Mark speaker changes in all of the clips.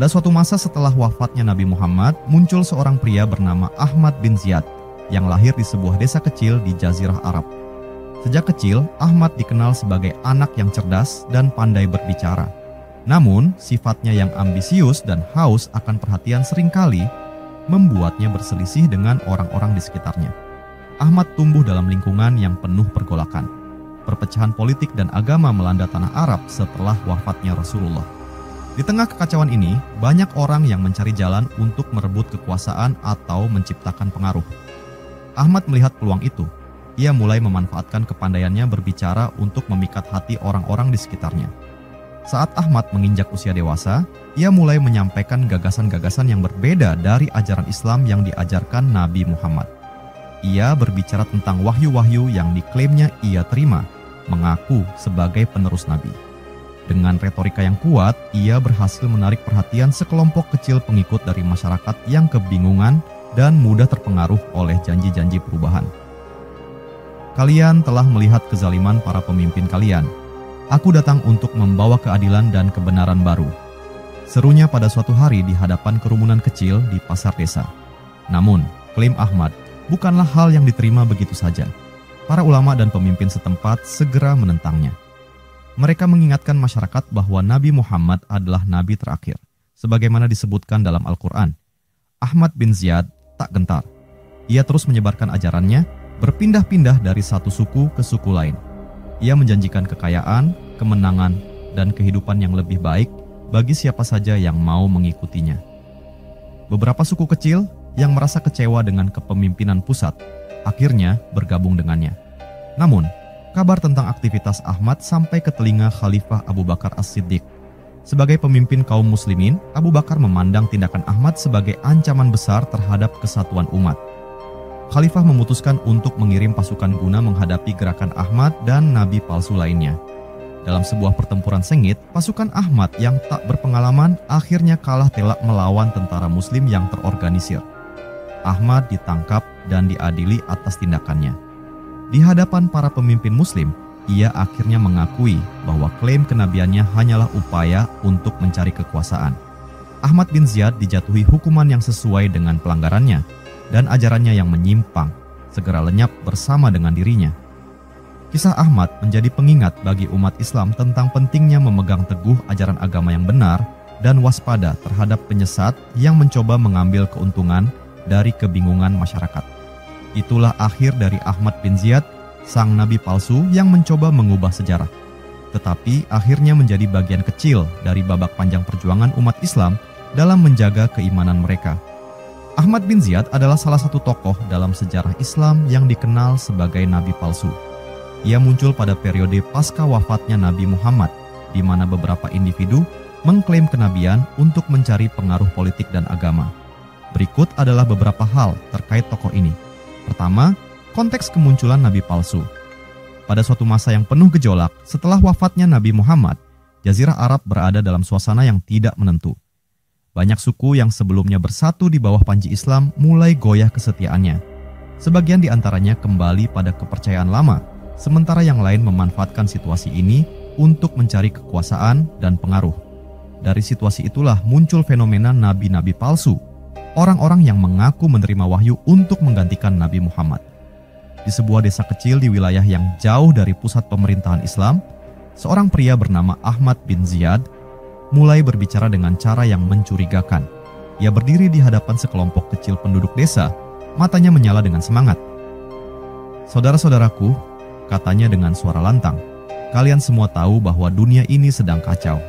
Speaker 1: Pada suatu masa setelah wafatnya Nabi Muhammad, muncul seorang pria bernama Ahmad bin Ziyad yang lahir di sebuah desa kecil di Jazirah Arab. Sejak kecil, Ahmad dikenal sebagai anak yang cerdas dan pandai berbicara. Namun, sifatnya yang ambisius dan haus akan perhatian seringkali membuatnya berselisih dengan orang-orang di sekitarnya. Ahmad tumbuh dalam lingkungan yang penuh pergolakan. Perpecahan politik dan agama melanda tanah Arab setelah wafatnya Rasulullah. Di tengah kekacauan ini, banyak orang yang mencari jalan untuk merebut kekuasaan atau menciptakan pengaruh. Ahmad melihat peluang itu. Ia mulai memanfaatkan kepandaiannya berbicara untuk memikat hati orang-orang di sekitarnya. Saat Ahmad menginjak usia dewasa, ia mulai menyampaikan gagasan-gagasan yang berbeda dari ajaran Islam yang diajarkan Nabi Muhammad. Ia berbicara tentang wahyu-wahyu yang diklaimnya ia terima, mengaku sebagai penerus Nabi. Dengan retorika yang kuat, ia berhasil menarik perhatian sekelompok kecil pengikut dari masyarakat yang kebingungan dan mudah terpengaruh oleh janji-janji perubahan. Kalian telah melihat kezaliman para pemimpin kalian. Aku datang untuk membawa keadilan dan kebenaran baru. Serunya pada suatu hari di hadapan kerumunan kecil di pasar desa. Namun, klaim Ahmad bukanlah hal yang diterima begitu saja. Para ulama dan pemimpin setempat segera menentangnya. Mereka mengingatkan masyarakat bahwa Nabi Muhammad adalah nabi terakhir, sebagaimana disebutkan dalam Al-Quran. Ahmad bin Ziyad tak gentar. Ia terus menyebarkan ajarannya, berpindah-pindah dari satu suku ke suku lain. Ia menjanjikan kekayaan, kemenangan, dan kehidupan yang lebih baik bagi siapa saja yang mau mengikutinya. Beberapa suku kecil yang merasa kecewa dengan kepemimpinan pusat akhirnya bergabung dengannya. Namun, kabar tentang aktivitas Ahmad sampai ke telinga Khalifah Abu Bakar As-Siddiq. Sebagai pemimpin kaum muslimin, Abu Bakar memandang tindakan Ahmad sebagai ancaman besar terhadap kesatuan umat. Khalifah memutuskan untuk mengirim pasukan guna menghadapi gerakan Ahmad dan nabi palsu lainnya. Dalam sebuah pertempuran sengit, pasukan Ahmad yang tak berpengalaman akhirnya kalah telak melawan tentara muslim yang terorganisir. Ahmad ditangkap dan diadili atas tindakannya. Di hadapan para pemimpin muslim, ia akhirnya mengakui bahwa klaim kenabiannya hanyalah upaya untuk mencari kekuasaan. Ahmad bin Ziyad dijatuhi hukuman yang sesuai dengan pelanggarannya, dan ajarannya yang menyimpang segera lenyap bersama dengan dirinya. Kisah Ahmad menjadi pengingat bagi umat Islam tentang pentingnya memegang teguh ajaran agama yang benar dan waspada terhadap penyesat yang mencoba mengambil keuntungan dari kebingungan masyarakat. Itulah akhir dari Ahmad bin Ziyad, sang nabi palsu yang mencoba mengubah sejarah. Tetapi akhirnya menjadi bagian kecil dari babak panjang perjuangan umat Islam dalam menjaga keimanan mereka. Ahmad bin Ziyad adalah salah satu tokoh dalam sejarah Islam yang dikenal sebagai nabi palsu. Ia muncul pada periode pasca wafatnya Nabi Muhammad, di mana beberapa individu mengklaim kenabian untuk mencari pengaruh politik dan agama. Berikut adalah beberapa hal terkait tokoh ini. Pertama, konteks kemunculan nabi palsu. Pada suatu masa yang penuh gejolak, setelah wafatnya Nabi Muhammad, Jazirah Arab berada dalam suasana yang tidak menentu. Banyak suku yang sebelumnya bersatu di bawah panji Islam mulai goyah kesetiaannya. Sebagian di antaranya kembali pada kepercayaan lama, sementara yang lain memanfaatkan situasi ini untuk mencari kekuasaan dan pengaruh. Dari situasi itulah muncul fenomena nabi-nabi palsu, orang-orang yang mengaku menerima wahyu untuk menggantikan Nabi Muhammad. Di sebuah desa kecil di wilayah yang jauh dari pusat pemerintahan Islam, seorang pria bernama Ahmad bin Ziyad mulai berbicara dengan cara yang mencurigakan. Ia berdiri di hadapan sekelompok kecil penduduk desa, matanya menyala dengan semangat. "Saudara-saudaraku," katanya dengan suara lantang, "kalian semua tahu bahwa dunia ini sedang kacau.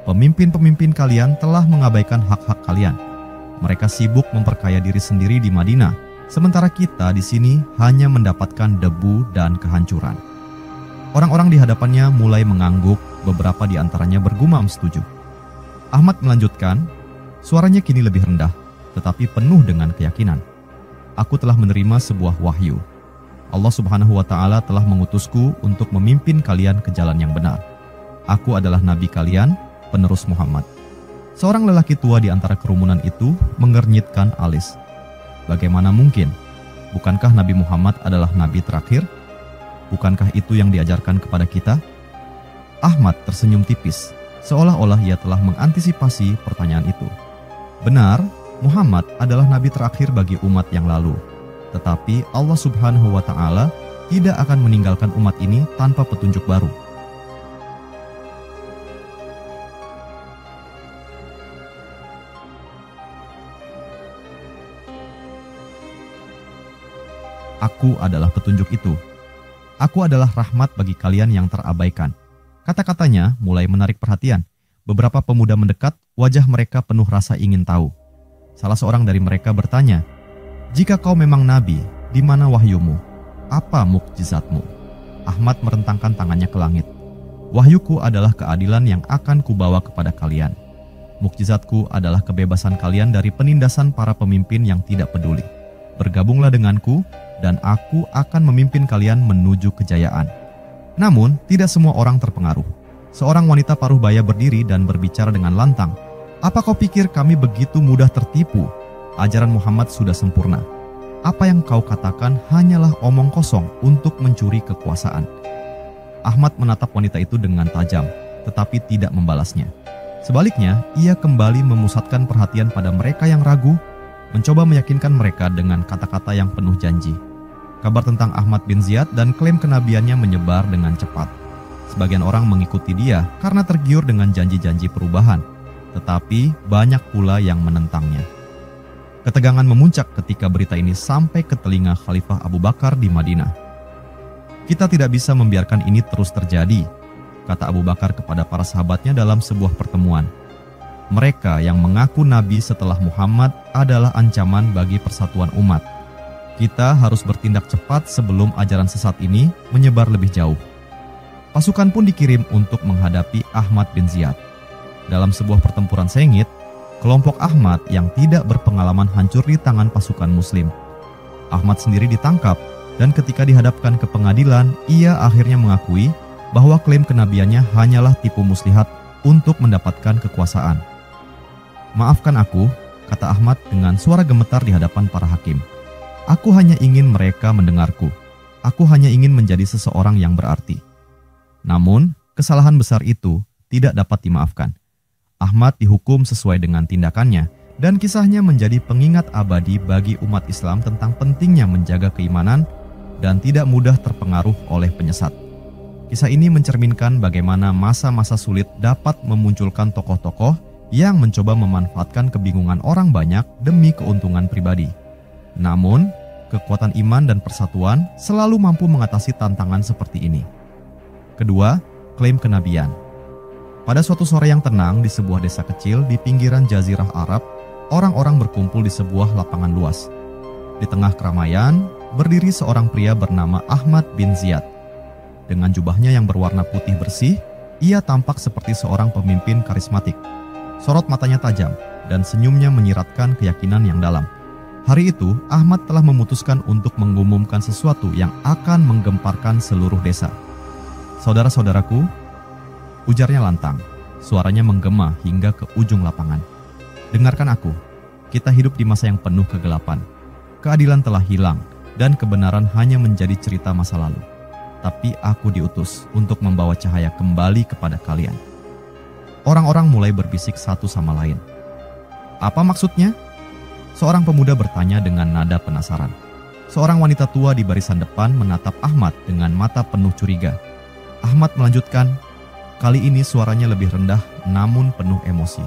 Speaker 1: Pemimpin-pemimpin kalian telah mengabaikan hak-hak kalian. Mereka sibuk memperkaya diri sendiri di Madinah, sementara kita di sini hanya mendapatkan debu dan kehancuran." Orang-orang di hadapannya mulai mengangguk, beberapa di antaranya bergumam setuju. Ahmad melanjutkan, suaranya kini lebih rendah, tetapi penuh dengan keyakinan. "Aku telah menerima sebuah wahyu. Allah Subhanahu wa Ta'ala telah mengutusku untuk memimpin kalian ke jalan yang benar. Aku adalah nabi kalian, penerus Muhammad." Seorang lelaki tua di antara kerumunan itu mengernyitkan alis. "Bagaimana mungkin? Bukankah Nabi Muhammad adalah nabi terakhir? Bukankah itu yang diajarkan kepada kita?" Ahmad tersenyum tipis. seolah-olah ia telah mengantisipasi pertanyaan itu. Benar, Muhammad adalah nabi terakhir bagi umat yang lalu. Tetapi Allah Subhanahu wa Ta'ala tidak akan meninggalkan umat ini tanpa petunjuk baru. Aku adalah petunjuk itu. Aku adalah rahmat bagi kalian yang terabaikan. Kata-katanya mulai menarik perhatian. Beberapa pemuda mendekat, wajah mereka penuh rasa ingin tahu. Salah seorang dari mereka bertanya, "Jika kau memang nabi, di mana wahyumu? Apa mukjizatmu?" Ahmad merentangkan tangannya ke langit. "Wahyuku adalah keadilan yang akan kubawa kepada kalian. Mukjizatku adalah kebebasan kalian dari penindasan para pemimpin yang tidak peduli. Bergabunglah denganku, dan aku akan memimpin kalian menuju kejayaan." Namun, tidak semua orang terpengaruh. Seorang wanita paruh baya berdiri dan berbicara dengan lantang. "Apa kau pikir kami begitu mudah tertipu? Ajaran Muhammad sudah sempurna. Apa yang kau katakan hanyalah omong kosong untuk mencuri kekuasaan." Ahmad menatap wanita itu dengan tajam, tetapi tidak membalasnya. Sebaliknya, ia kembali memusatkan perhatian pada mereka yang ragu, mencoba meyakinkan mereka dengan kata-kata yang penuh janji. Kabar tentang Ahmad bin Ziyad dan klaim kenabiannya menyebar dengan cepat. Sebagian orang mengikuti dia karena tergiur dengan janji-janji perubahan, tetapi banyak pula yang menentangnya. Ketegangan memuncak ketika berita ini sampai ke telinga Khalifah Abu Bakar di Madinah. "Kita tidak bisa membiarkan ini terus terjadi," kata Abu Bakar kepada para sahabatnya dalam sebuah pertemuan. "Mereka yang mengaku nabi setelah Muhammad adalah ancaman bagi persatuan umat. Kita harus bertindak cepat sebelum ajaran sesat ini menyebar lebih jauh." Pasukan pun dikirim untuk menghadapi Ahmad bin Ziyad. Dalam sebuah pertempuran sengit, kelompok Ahmad yang tidak berpengalaman hancur di tangan pasukan Muslim. Ahmad sendiri ditangkap, dan ketika dihadapkan ke pengadilan, ia akhirnya mengakui bahwa klaim kenabiannya hanyalah tipu muslihat untuk mendapatkan kekuasaan. "Maafkan aku," kata Ahmad dengan suara gemetar di hadapan para hakim. "Aku hanya ingin mereka mendengarku. Aku hanya ingin menjadi seseorang yang berarti." Namun, kesalahan besar itu tidak dapat dimaafkan. Ahmad dihukum sesuai dengan tindakannya, dan kisahnya menjadi pengingat abadi bagi umat Islam tentang pentingnya menjaga keimanan dan tidak mudah terpengaruh oleh penyesat. Kisah ini mencerminkan bagaimana masa-masa sulit dapat memunculkan tokoh-tokoh yang mencoba memanfaatkan kebingungan orang banyak demi keuntungan pribadi. Namun, kekuatan iman dan persatuan selalu mampu mengatasi tantangan seperti ini. Kedua, klaim kenabian. Pada suatu sore yang tenang di sebuah desa kecil di pinggiran Jazirah Arab, orang-orang berkumpul di sebuah lapangan luas. Di tengah keramaian, berdiri seorang pria bernama Ahmad bin Ziyad. Dengan jubahnya yang berwarna putih bersih, ia tampak seperti seorang pemimpin karismatik. Sorot matanya tajam, dan senyumnya menyiratkan keyakinan yang dalam. Hari itu, Ahmad telah memutuskan untuk mengumumkan sesuatu yang akan menggemparkan seluruh desa. "Saudara-saudaraku," ujarnya lantang, suaranya menggema hingga ke ujung lapangan. "Dengarkan aku, kita hidup di masa yang penuh kegelapan. Keadilan telah hilang, dan kebenaran hanya menjadi cerita masa lalu. Tapi aku diutus untuk membawa cahaya kembali kepada kalian." Orang-orang mulai berbisik satu sama lain. "Apa maksudnya?" Seorang pemuda bertanya dengan nada penasaran. Seorang wanita tua di barisan depan menatap Ahmad dengan mata penuh curiga. Ahmad melanjutkan, kali ini suaranya lebih rendah namun penuh emosi.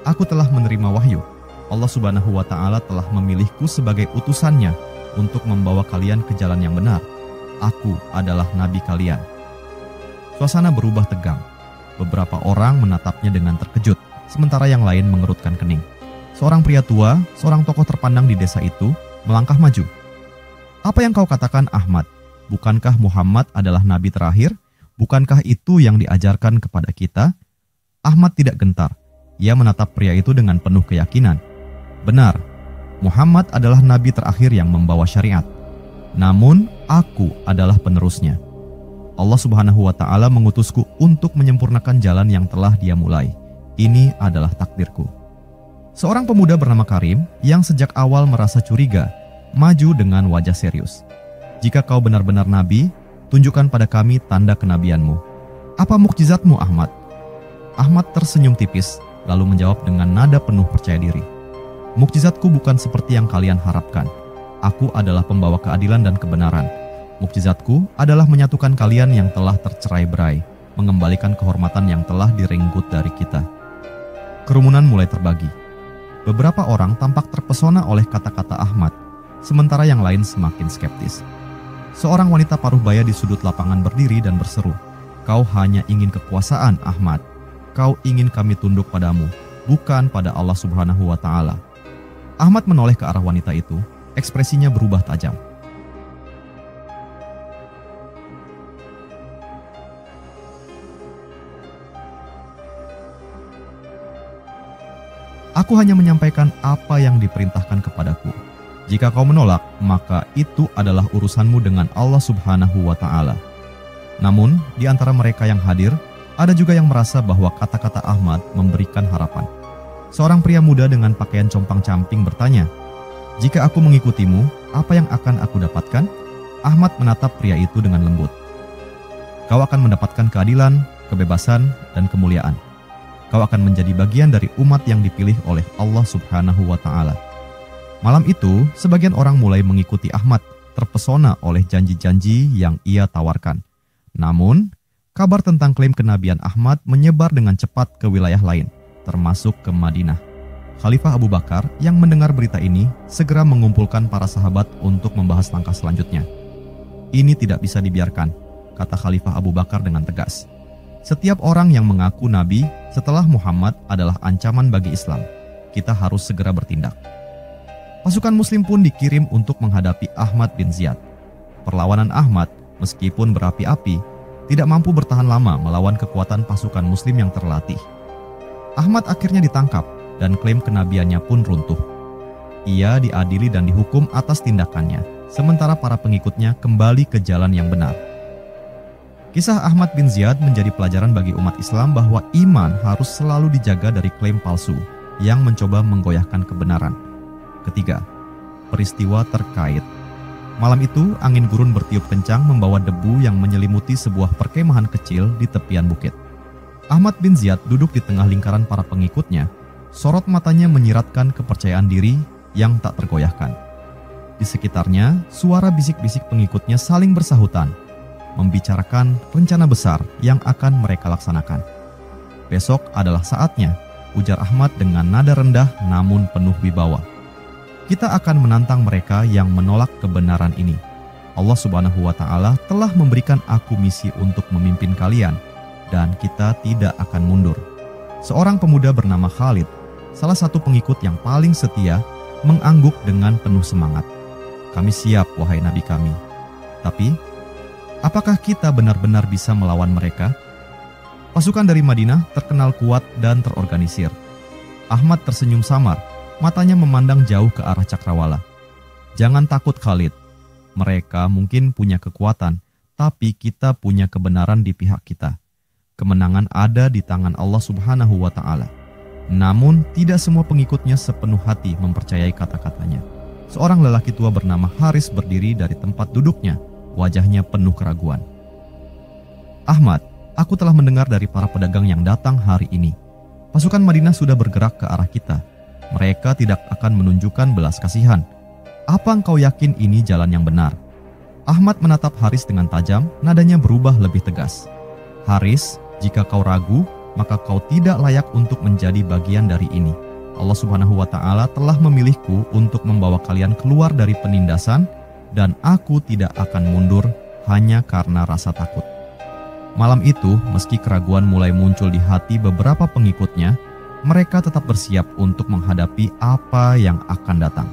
Speaker 1: "Aku telah menerima wahyu. Allah Subhanahu wa Ta'ala telah memilihku sebagai utusannya untuk membawa kalian ke jalan yang benar. Aku adalah nabi kalian." Suasana berubah tegang. Beberapa orang menatapnya dengan terkejut, sementara yang lain mengerutkan kening. Seorang pria tua, seorang tokoh terpandang di desa itu, melangkah maju. "Apa yang kau katakan, Ahmad? Bukankah Muhammad adalah nabi terakhir? Bukankah itu yang diajarkan kepada kita?" Ahmad tidak gentar. Ia menatap pria itu dengan penuh keyakinan. "Benar, Muhammad adalah nabi terakhir yang membawa syariat. Namun, aku adalah penerusnya. Allah Subhanahu wa Ta'ala mengutusku untuk menyempurnakan jalan yang telah Dia mulai. Ini adalah takdirku." Seorang pemuda bernama Karim yang sejak awal merasa curiga, maju dengan wajah serius. "Jika kau benar-benar nabi, tunjukkan pada kami tanda kenabianmu. Apa mukjizatmu, Ahmad?" Ahmad tersenyum tipis, lalu menjawab dengan nada penuh percaya diri. Mukjizatku bukan seperti yang kalian harapkan. Aku adalah pembawa keadilan dan kebenaran. Mukjizatku adalah menyatukan kalian yang telah tercerai-berai, mengembalikan kehormatan yang telah direnggut dari kita. Kerumunan mulai terbagi. Beberapa orang tampak terpesona oleh kata-kata Ahmad, sementara yang lain semakin skeptis. Seorang wanita paruh baya di sudut lapangan berdiri dan berseru, "Kau hanya ingin kekuasaan, Ahmad. Kau ingin kami tunduk padamu, bukan pada Allah Subhanahu wa Ta'ala." Ahmad menoleh ke arah wanita itu, ekspresinya berubah tajam. Aku hanya menyampaikan apa yang diperintahkan kepadaku. Jika kau menolak, maka itu adalah urusanmu dengan Allah Subhanahu wa Ta'ala. Namun, di antara mereka yang hadir, ada juga yang merasa bahwa kata-kata Ahmad memberikan harapan. Seorang pria muda dengan pakaian compang-camping bertanya, "Jika aku mengikutimu, apa yang akan aku dapatkan?" Ahmad menatap pria itu dengan lembut. "Kau akan mendapatkan keadilan, kebebasan, dan kemuliaan. Kau akan menjadi bagian dari umat yang dipilih oleh Allah Subhanahu wa Ta'ala." Malam itu, sebagian orang mulai mengikuti Ahmad, terpesona oleh janji-janji yang ia tawarkan. Namun, kabar tentang klaim kenabian Ahmad menyebar dengan cepat ke wilayah lain, termasuk ke Madinah. Khalifah Abu Bakar yang mendengar berita ini segera mengumpulkan para sahabat untuk membahas langkah selanjutnya. "Ini tidak bisa dibiarkan," kata Khalifah Abu Bakar dengan tegas. "Setiap orang yang mengaku nabi setelah Muhammad adalah ancaman bagi Islam. Kita harus segera bertindak." Pasukan Muslim pun dikirim untuk menghadapi Ahmad bin Ziyad. Perlawanan Ahmad, meskipun berapi-api, tidak mampu bertahan lama melawan kekuatan pasukan Muslim yang terlatih. Ahmad akhirnya ditangkap dan klaim kenabiannya pun runtuh. Ia diadili dan dihukum atas tindakannya, sementara para pengikutnya kembali ke jalan yang benar. Kisah Ahmad bin Ziyad menjadi pelajaran bagi umat Islam bahwa iman harus selalu dijaga dari klaim palsu yang mencoba menggoyahkan kebenaran. Ketiga, peristiwa terkait. Malam itu, angin gurun bertiup kencang membawa debu yang menyelimuti sebuah perkemahan kecil di tepian bukit. Ahmad bin Ziyad duduk di tengah lingkaran para pengikutnya. Sorot matanya menyiratkan kepercayaan diri yang tak tergoyahkan. Di sekitarnya, suara bisik-bisik pengikutnya saling bersahutan, membicarakan rencana besar yang akan mereka laksanakan. "Besok adalah saatnya," ujar Ahmad dengan nada rendah namun penuh wibawa. "Kita akan menantang mereka yang menolak kebenaran ini. Allah Subhanahu wa Ta'ala telah memberikan aku misi untuk memimpin kalian, dan kita tidak akan mundur." Seorang pemuda bernama Khalid, salah satu pengikut yang paling setia, mengangguk dengan penuh semangat. "Kami siap, wahai Nabi kami. Tapi, apakah kita benar-benar bisa melawan mereka?" Pasukan dari Madinah terkenal kuat dan terorganisir. Ahmad tersenyum samar, matanya memandang jauh ke arah cakrawala. "Jangan takut, Khalid. Mereka mungkin punya kekuatan, tapi kita punya kebenaran di pihak kita. Kemenangan ada di tangan Allah Subhanahu wa Ta'ala." Namun, tidak semua pengikutnya sepenuh hati mempercayai kata-katanya. Seorang lelaki tua bernama Haris berdiri dari tempat duduknya, wajahnya penuh keraguan. "Ahmad, aku telah mendengar dari para pedagang yang datang hari ini. Pasukan Madinah sudah bergerak ke arah kita. Mereka tidak akan menunjukkan belas kasihan. Apa engkau yakin ini jalan yang benar?" Ahmad menatap Haris dengan tajam, nadanya berubah lebih tegas. "Haris, jika kau ragu, maka kau tidak layak untuk menjadi bagian dari ini. Allah Subhanahu wa Ta'ala telah memilihku untuk membawa kalian keluar dari penindasan, dan aku tidak akan mundur hanya karena rasa takut." Malam itu, meski keraguan mulai muncul di hati beberapa pengikutnya, mereka tetap bersiap untuk menghadapi apa yang akan datang.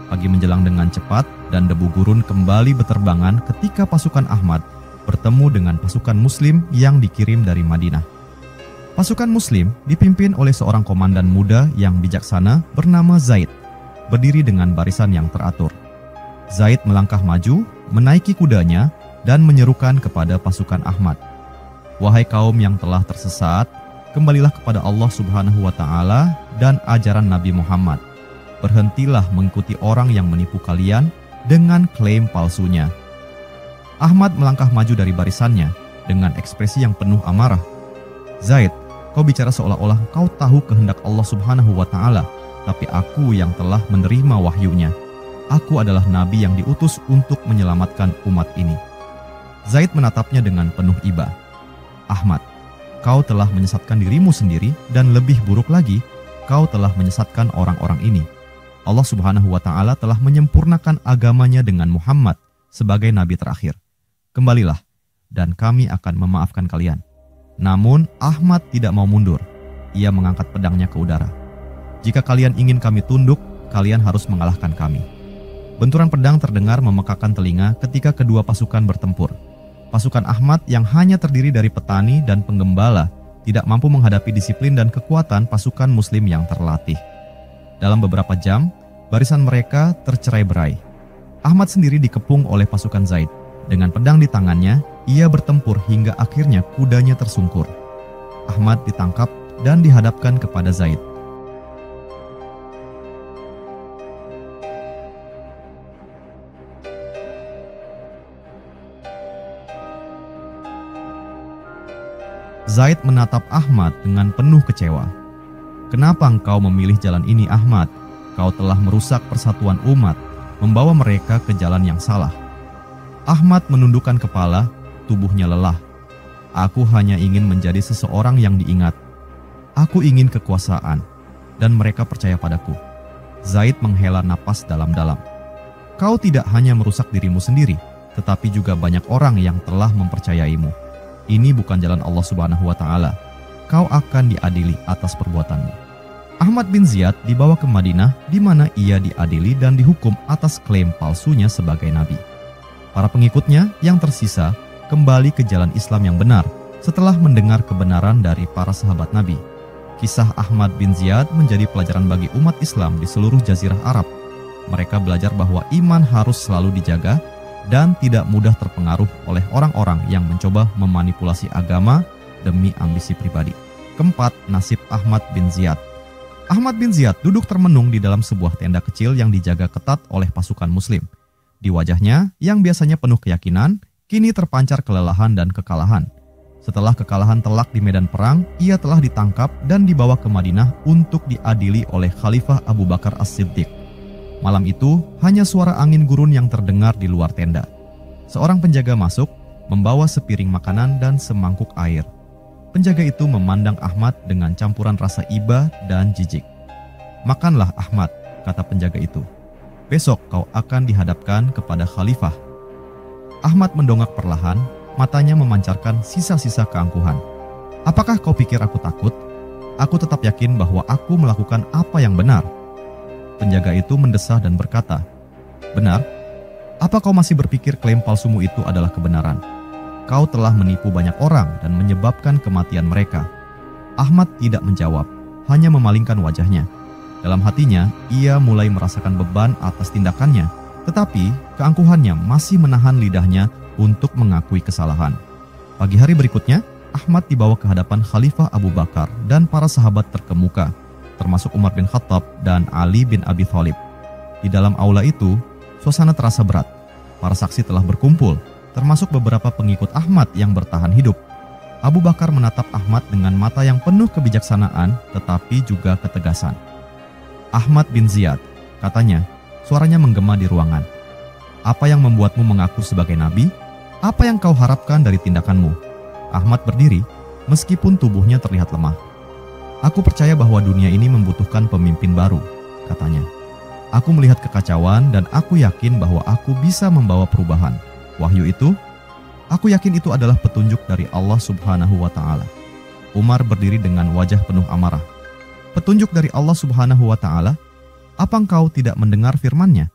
Speaker 1: Pagi menjelang dengan cepat dan debu gurun kembali beterbangan ketika pasukan Ahmad bertemu dengan pasukan Muslim yang dikirim dari Madinah. Pasukan Muslim dipimpin oleh seorang komandan muda yang bijaksana bernama Zaid, berdiri dengan barisan yang teratur. Zaid melangkah maju, menaiki kudanya, dan menyerukan kepada pasukan Ahmad, "Wahai kaum yang telah tersesat, kembalilah kepada Allah Subhanahu wa Ta'ala dan ajaran Nabi Muhammad. Berhentilah mengikuti orang yang menipu kalian dengan klaim palsunya." Ahmad melangkah maju dari barisannya dengan ekspresi yang penuh amarah. "Zaid, Kau bicara seolah-olah kau tahu kehendak Allah Subhanahu wa Ta'ala, tapi aku yang telah menerima wahyunya. Aku adalah nabi yang diutus untuk menyelamatkan umat ini." Zaid menatapnya dengan penuh iba. "Ahmad, kau telah menyesatkan dirimu sendiri dan lebih buruk lagi, kau telah menyesatkan orang-orang ini. Allah Subhanahu wa Ta'ala telah menyempurnakan agamanya dengan Muhammad sebagai nabi terakhir. Kembalilah dan kami akan memaafkan kalian." Namun Ahmad tidak mau mundur. Ia mengangkat pedangnya ke udara. "Jika kalian ingin kami tunduk, kalian harus mengalahkan kami." Benturan pedang terdengar memekakan telinga ketika kedua pasukan bertempur. Pasukan Ahmad yang hanya terdiri dari petani dan penggembala tidak mampu menghadapi disiplin dan kekuatan pasukan muslim yang terlatih. Dalam beberapa jam, barisan mereka tercerai-berai. Ahmad sendiri dikepung oleh pasukan Zaid. Dengan pedang di tangannya, ia bertempur hingga akhirnya kudanya tersungkur. Ahmad ditangkap dan dihadapkan kepada Zaid. Zaid menatap Ahmad dengan penuh kecewa. "Kenapa engkau memilih jalan ini, Ahmad? Kau telah merusak persatuan umat, membawa mereka ke jalan yang salah." Ahmad menundukkan kepala, tubuhnya lelah. "Aku hanya ingin menjadi seseorang yang diingat. Aku ingin kekuasaan, dan mereka percaya padaku." Zaid menghela napas dalam-dalam. "Kau tidak hanya merusak dirimu sendiri, tetapi juga banyak orang yang telah mempercayaimu. Ini bukan jalan Allah Subhanahu wa Ta'ala. Kau akan diadili atas perbuatanmu." Ahmad bin Ziyad dibawa ke Madinah, di mana ia diadili dan dihukum atas klaim palsunya sebagai nabi. Para pengikutnya yang tersisa kembali ke jalan Islam yang benar setelah mendengar kebenaran dari para sahabat Nabi. Kisah Ahmad bin Ziyad menjadi pelajaran bagi umat Islam di seluruh jazirah Arab. Mereka belajar bahwa iman harus selalu dijaga dan tidak mudah terpengaruh oleh orang-orang yang mencoba memanipulasi agama demi ambisi pribadi. Keempat, nasib Ahmad bin Ziyad. Ahmad bin Ziyad duduk termenung di dalam sebuah tenda kecil yang dijaga ketat oleh pasukan muslim. Di wajahnya yang biasanya penuh keyakinan, kini terpancar kelelahan dan kekalahan. Setelah kekalahan telak di medan perang, ia telah ditangkap dan dibawa ke Madinah untuk diadili oleh Khalifah Abu Bakar As-Siddiq. Malam itu, hanya suara angin gurun yang terdengar di luar tenda. Seorang penjaga masuk, membawa sepiring makanan dan semangkuk air. Penjaga itu memandang Ahmad dengan campuran rasa iba dan jijik. "Makanlah Ahmad," kata penjaga itu. "Besok kau akan dihadapkan kepada khalifah." Ahmad mendongak perlahan, matanya memancarkan sisa-sisa keangkuhan. "Apakah kau pikir aku takut? Aku tetap yakin bahwa aku melakukan apa yang benar." Penjaga itu mendesah dan berkata, "Benar? Apa kau masih berpikir klaim palsumu itu adalah kebenaran? Kau telah menipu banyak orang dan menyebabkan kematian mereka." Ahmad tidak menjawab, hanya memalingkan wajahnya. Dalam hatinya, ia mulai merasakan beban atas tindakannya, tetapi keangkuhannya masih menahan lidahnya untuk mengakui kesalahan. Pagi hari berikutnya, Ahmad dibawa ke hadapan Khalifah Abu Bakar dan para sahabat terkemuka, termasuk Umar bin Khattab dan Ali bin Abi Thalib. Di dalam aula itu, suasana terasa berat. Para saksi telah berkumpul, termasuk beberapa pengikut Ahmad yang bertahan hidup. Abu Bakar menatap Ahmad dengan mata yang penuh kebijaksanaan tetapi juga ketegasan. "Ahmad bin Ziyad," katanya, suaranya menggema di ruangan. "Apa yang membuatmu mengaku sebagai nabi? Apa yang kau harapkan dari tindakanmu?" Ahmad berdiri, meskipun tubuhnya terlihat lemah. "Aku percaya bahwa dunia ini membutuhkan pemimpin baru," katanya. "Aku melihat kekacauan dan aku yakin bahwa aku bisa membawa perubahan. Wahyu itu, aku yakin itu adalah petunjuk dari Allah Subhanahu wa Ta'ala." Umar berdiri dengan wajah penuh amarah. "Petunjuk dari Allah Subhanahu wa Ta'ala? Apa engkau tidak mendengar firman-Nya?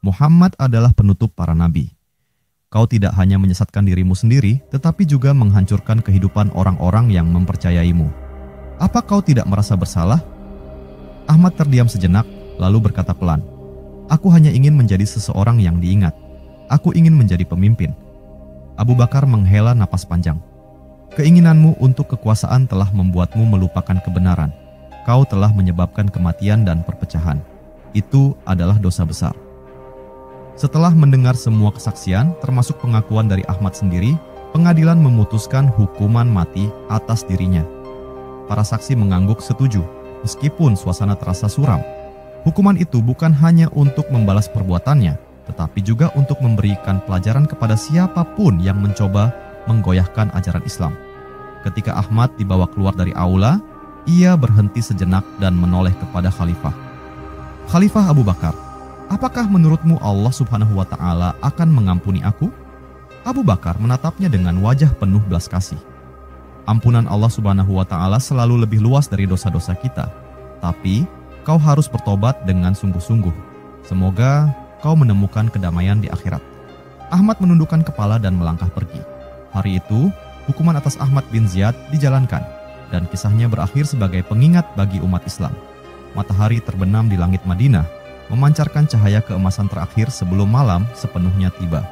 Speaker 1: Muhammad adalah penutup para nabi. Kau tidak hanya menyesatkan dirimu sendiri, tetapi juga menghancurkan kehidupan orang-orang yang mempercayaimu. Apa kau tidak merasa bersalah?" Ahmad terdiam sejenak, lalu berkata pelan, "Aku hanya ingin menjadi seseorang yang diingat. Aku ingin menjadi pemimpin." Abu Bakar menghela napas panjang. "Keinginanmu untuk kekuasaan telah membuatmu melupakan kebenaran. Kau telah menyebabkan kematian dan perpecahan. Itu adalah dosa besar." Setelah mendengar semua kesaksian, termasuk pengakuan dari Ahmad sendiri, pengadilan memutuskan hukuman mati atas dirinya. para saksi mengangguk setuju, meskipun suasana terasa suram. Hukuman itu bukan hanya untuk membalas perbuatannya, tetapi juga untuk memberikan pelajaran kepada siapapun yang mencoba menggoyahkan ajaran Islam. Ketika Ahmad dibawa keluar dari aula, ia berhenti sejenak dan menoleh kepada Khalifah. Khalifah Abu Bakar, apakah menurutmu Allah Subhanahu wa Ta'ala akan mengampuni aku? Abu Bakar menatapnya dengan wajah penuh belas kasih. Ampunan Allah Subhanahu wa Ta'ala selalu lebih luas dari dosa-dosa kita. Tapi kau harus bertobat dengan sungguh-sungguh. Semoga kau menemukan kedamaian di akhirat. Ahmad menundukkan kepala dan melangkah pergi. Hari itu, hukuman atas Ahmad bin Ziyad dijalankan, dan kisahnya berakhir sebagai pengingat bagi umat Islam. Matahari terbenam di langit Madinah, memancarkan cahaya keemasan terakhir sebelum malam sepenuhnya tiba.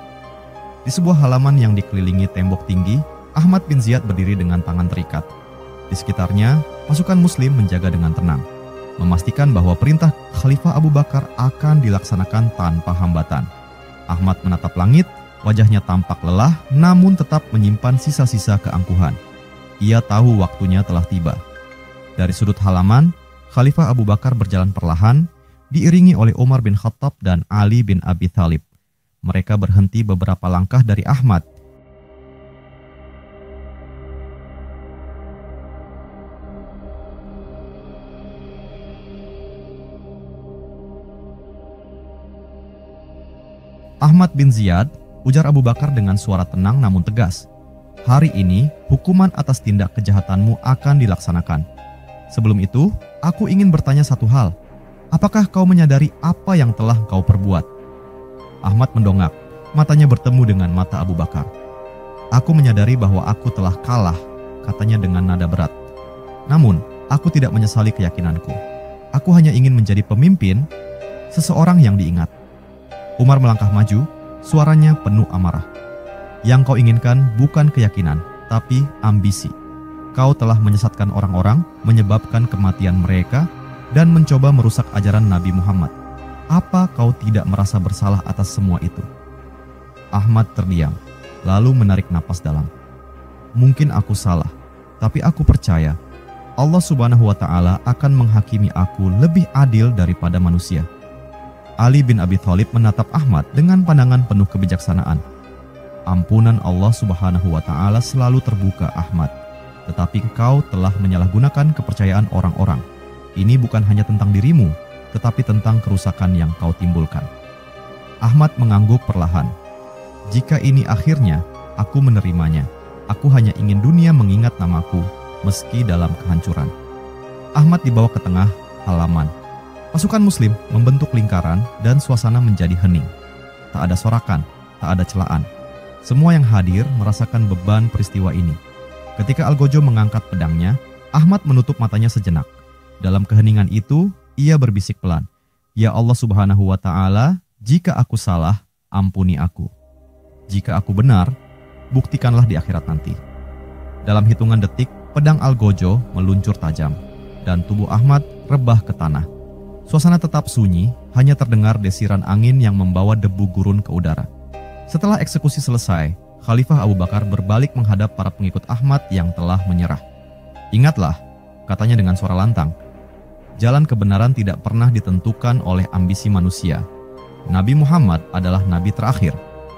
Speaker 1: Di sebuah halaman yang dikelilingi tembok tinggi, Ahmad bin Ziyad berdiri dengan tangan terikat. Di sekitarnya, pasukan Muslim menjaga dengan tenang, memastikan bahwa perintah Khalifah Abu Bakar akan dilaksanakan tanpa hambatan. Ahmad menatap langit, wajahnya tampak lelah, namun tetap menyimpan sisa-sisa keangkuhan. Ia tahu waktunya telah tiba. Dari sudut halaman, Khalifah Abu Bakar berjalan perlahan, diiringi oleh Umar bin Khattab dan Ali bin Abi Thalib. Mereka berhenti beberapa langkah dari Ahmad. Ahmad bin Ziyad, ujar Abu Bakar dengan suara tenang namun tegas. Hari ini, hukuman atas tindak kejahatanmu akan dilaksanakan. Sebelum itu, aku ingin bertanya satu hal. Apakah kau menyadari apa yang telah kau perbuat? Ahmad mendongak, matanya bertemu dengan mata Abu Bakar. Aku menyadari bahwa aku telah kalah, katanya dengan nada berat. Namun, aku tidak menyesali keyakinanku. Aku hanya ingin menjadi pemimpin, seseorang yang diingat. Umar melangkah maju, suaranya penuh amarah. Yang kau inginkan bukan keyakinan, tapi ambisi. Kau telah menyesatkan orang-orang, menyebabkan kematian mereka, dan mencoba merusak ajaran Nabi Muhammad. Apa kau tidak merasa bersalah atas semua itu? Ahmad terdiam, lalu menarik napas dalam. Mungkin aku salah, tapi aku percaya Allah Subhanahu wa Ta'ala akan menghakimi aku lebih adil daripada manusia. Ali bin Abi Thalib menatap Ahmad dengan pandangan penuh kebijaksanaan. Ampunan Allah Subhanahu wa Ta'ala selalu terbuka, Ahmad. Tetapi engkau telah menyalahgunakan kepercayaan orang-orang. Ini bukan hanya tentang dirimu, tetapi tentang kerusakan yang kau timbulkan. Ahmad mengangguk perlahan. Jika ini akhirnya, aku menerimanya. Aku hanya ingin dunia mengingat namaku, meski dalam kehancuran. Ahmad dibawa ke tengah halaman. Pasukan Muslim membentuk lingkaran dan suasana menjadi hening. Tak ada sorakan, tak ada celaan. Semua yang hadir merasakan beban peristiwa ini. Ketika Algojo mengangkat pedangnya, Ahmad menutup matanya sejenak. Dalam keheningan itu, ia berbisik pelan, "Ya Allah Subhanahu wa Ta'ala, jika aku salah, ampuni aku. Jika aku benar, buktikanlah di akhirat nanti." Dalam hitungan detik, pedang Algojo meluncur tajam, dan tubuh Ahmad rebah ke tanah. Suasana tetap sunyi, hanya terdengar desiran angin yang membawa debu gurun ke udara. Setelah eksekusi selesai, Khalifah Abu Bakar berbalik menghadap para pengikut Ahmad yang telah menyerah. "Ingatlah," katanya dengan suara lantang, "jalan kebenaran tidak pernah ditentukan oleh ambisi manusia. Nabi Muhammad adalah nabi terakhir,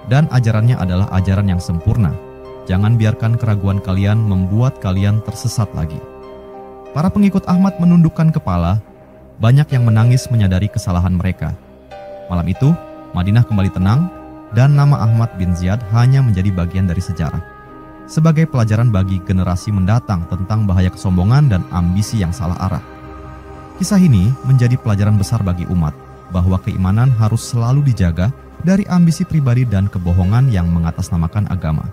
Speaker 1: dan ajarannya adalah ajaran yang sempurna. Jangan biarkan keraguan kalian membuat kalian tersesat lagi." Para pengikut Ahmad menundukkan kepala. Banyak yang menangis menyadari kesalahan mereka. Malam itu, Madinah kembali tenang, dan nama Ahmad bin Ziyad hanya menjadi bagian dari sejarah. Sebagai pelajaran bagi generasi mendatang tentang bahaya kesombongan dan ambisi yang salah arah. Kisah ini menjadi pelajaran besar bagi umat, bahwa keimanan harus selalu dijaga dari ambisi pribadi dan kebohongan yang mengatasnamakan agama.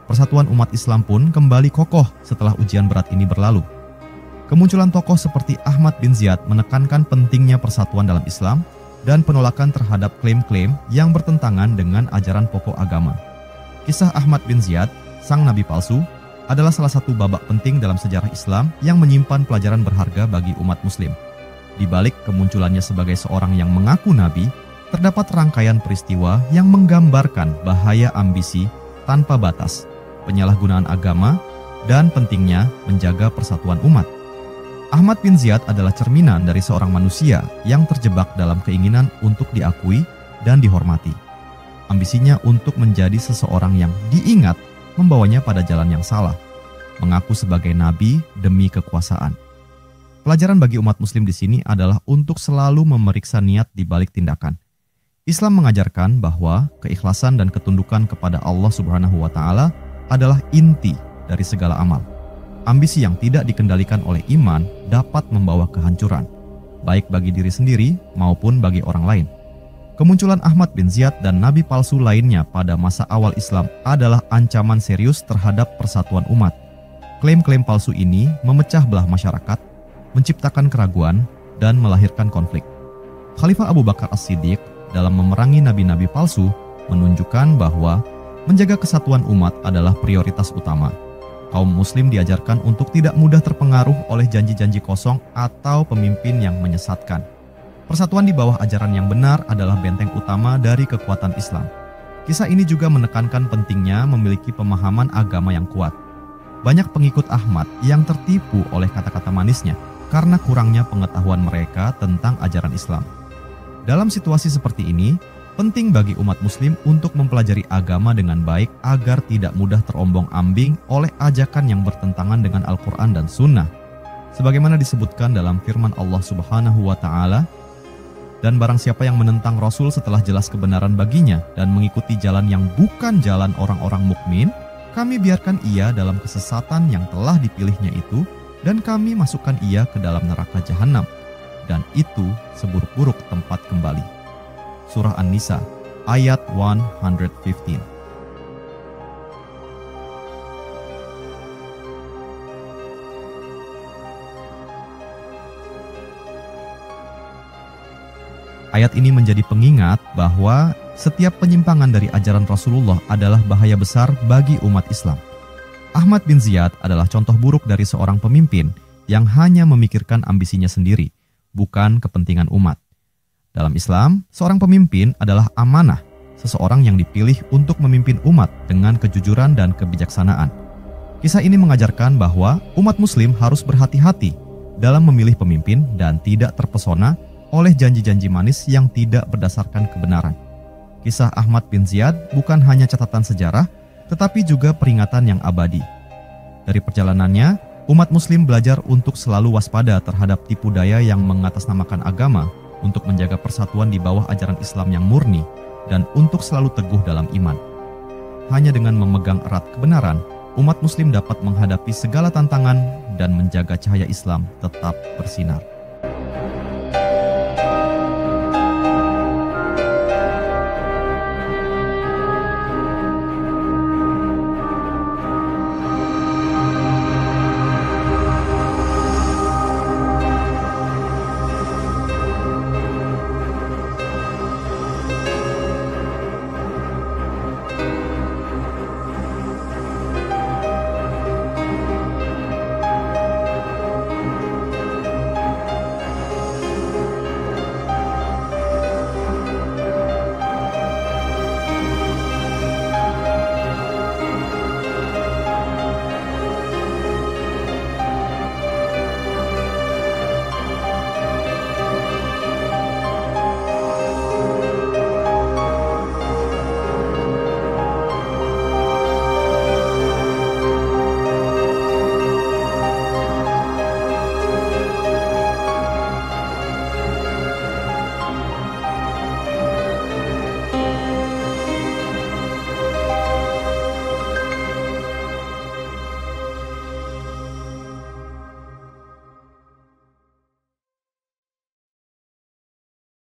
Speaker 1: Persatuan umat Islam pun kembali kokoh setelah ujian berat ini berlalu. Kemunculan tokoh seperti Ahmad bin Ziyad menekankan pentingnya persatuan dalam Islam dan penolakan terhadap klaim-klaim yang bertentangan dengan ajaran pokok agama. Kisah Ahmad bin Ziyad, sang nabi palsu, adalah salah satu babak penting dalam sejarah Islam yang menyimpan pelajaran berharga bagi umat Muslim. Di balik kemunculannya sebagai seorang yang mengaku nabi, terdapat rangkaian peristiwa yang menggambarkan bahaya ambisi tanpa batas, penyalahgunaan agama, dan pentingnya menjaga persatuan umat. Ahmad bin Ziyad adalah cerminan dari seorang manusia yang terjebak dalam keinginan untuk diakui dan dihormati. Ambisinya untuk menjadi seseorang yang diingat membawanya pada jalan yang salah, mengaku sebagai nabi demi kekuasaan. Pelajaran bagi umat muslim di sini adalah untuk selalu memeriksa niat di balik tindakan. Islam mengajarkan bahwa keikhlasan dan ketundukan kepada Allah Subhanahu wa taala adalah inti dari segala amal. Ambisi yang tidak dikendalikan oleh iman dapat membawa kehancuran, baik bagi diri sendiri maupun bagi orang lain. Kemunculan Ahmad bin Ziyad dan nabi palsu lainnya pada masa awal Islam adalah ancaman serius terhadap persatuan umat. Klaim-klaim palsu ini memecah belah masyarakat, menciptakan keraguan, dan melahirkan konflik. Khalifah Abu Bakar As-Siddiq dalam memerangi nabi-nabi palsu menunjukkan bahwa menjaga kesatuan umat adalah prioritas utama. Kaum muslim diajarkan untuk tidak mudah terpengaruh oleh janji-janji kosong atau pemimpin yang menyesatkan. Persatuan di bawah ajaran yang benar adalah benteng utama dari kekuatan Islam. Kisah ini juga menekankan pentingnya memiliki pemahaman agama yang kuat. Banyak pengikut Ahmad yang tertipu oleh kata-kata manisnya karena kurangnya pengetahuan mereka tentang ajaran Islam. Dalam situasi seperti ini, penting bagi umat muslim untuk mempelajari agama dengan baik agar tidak mudah terombang-ambing oleh ajakan yang bertentangan dengan Al-Quran dan Sunnah. Sebagaimana disebutkan dalam firman Allah Subhanahu wa ta'ala, dan barang siapa yang menentang Rasul setelah jelas kebenaran baginya dan mengikuti jalan yang bukan jalan orang-orang mukmin, kami biarkan ia dalam kesesatan yang telah dipilihnya itu, dan kami masukkan ia ke dalam neraka jahanam, dan itu seburuk-buruk tempat kembali. Surah An-Nisa, ayat 115. Ayat ini menjadi pengingat bahwa setiap penyimpangan dari ajaran Rasulullah adalah bahaya besar bagi umat Islam. Ahmad bin Ziyad adalah contoh buruk dari seorang pemimpin yang hanya memikirkan ambisinya sendiri, bukan kepentingan umat. Dalam Islam, seorang pemimpin adalah amanah, seseorang yang dipilih untuk memimpin umat dengan kejujuran dan kebijaksanaan. Kisah ini mengajarkan bahwa umat muslim harus berhati-hati dalam memilih pemimpin dan tidak terpesona oleh janji-janji manis yang tidak berdasarkan kebenaran. Kisah Ahmad bin Ziyad bukan hanya catatan sejarah, tetapi juga peringatan yang abadi. Dari perjalanannya, umat muslim belajar untuk selalu waspada terhadap tipu daya yang mengatasnamakan agama, untuk menjaga persatuan di bawah ajaran Islam yang murni, dan untuk selalu teguh dalam iman. Hanya dengan memegang erat kebenaran, umat muslim dapat menghadapi segala tantangan dan menjaga cahaya Islam tetap bersinar.